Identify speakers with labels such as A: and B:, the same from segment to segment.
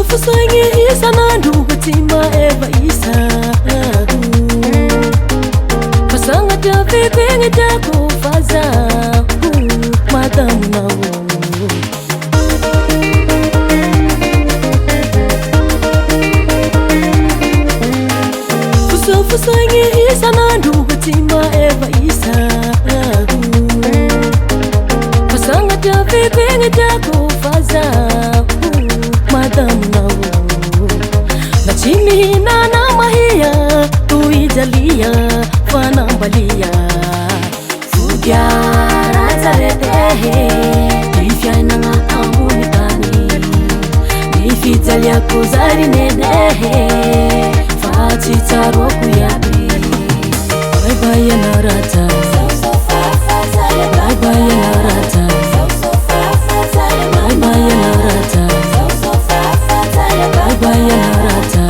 A: Fusoingi isa nandu batima eva isa Pasanga jafe penga jako faza Madamu na wo Fusoingi isa nandu batima eva isa Pasanga jafe penga jako faza Madamu na wo Nachimi na mahia Tui jalia Fana balia Fugya Razaretehe Nifya nanga amunitani Nifi jalia kuzari nenehe Fati taro kuyabi Bye bye ya narata Bye bye ya narata Bye bye ya narata Bye bye ya narata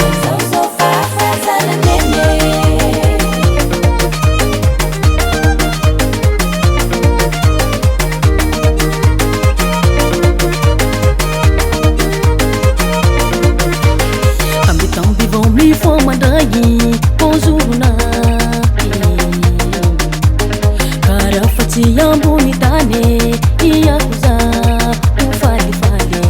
A: Ambi tambi vomli foma dai pozuna Kara fati yambuni tane iya kuza ufali fali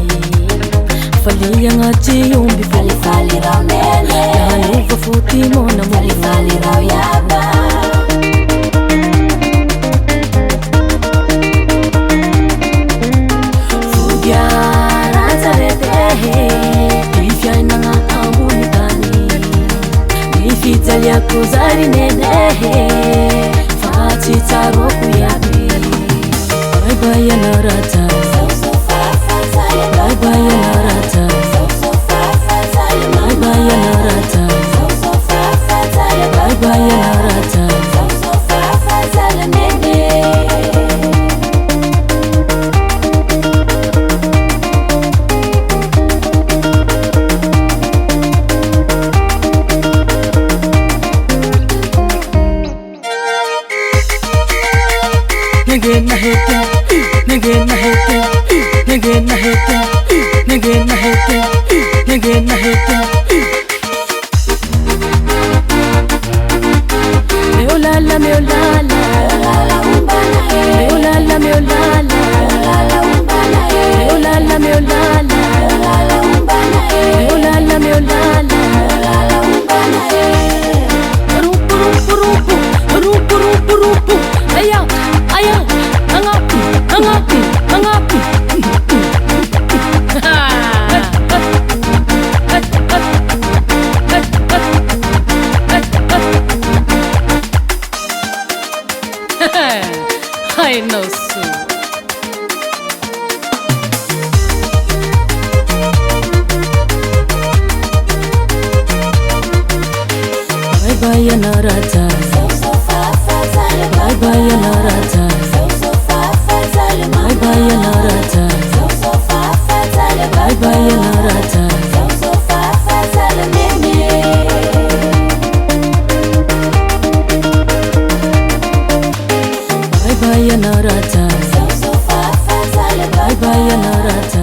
A: Fali yang aci umbi fali fali rau nene Lalu vafuti mona fali fali rau yaba Fugya Razaretehe Nifya nanga amunitani Nifi jalia kuzari nenehe Fati taro kuyabi Bye bye ya narata Bye bye ya narata Bye bye ya narata Bye bye ya narata Nage na hete Nage na hete Nage na hete Nage na hete Nage na hete Meolala meolala Meolala meolala Meolala meolala Meolala meolala Rupu rupu rupu Rupu rupu rupu Aya aya Angapi Angapi Angapi I know so. Bye bye ya narata Bye bye ya narata Bye bye ya narata Bye bye ya narata Bye bye ya narata Bye bye ya narata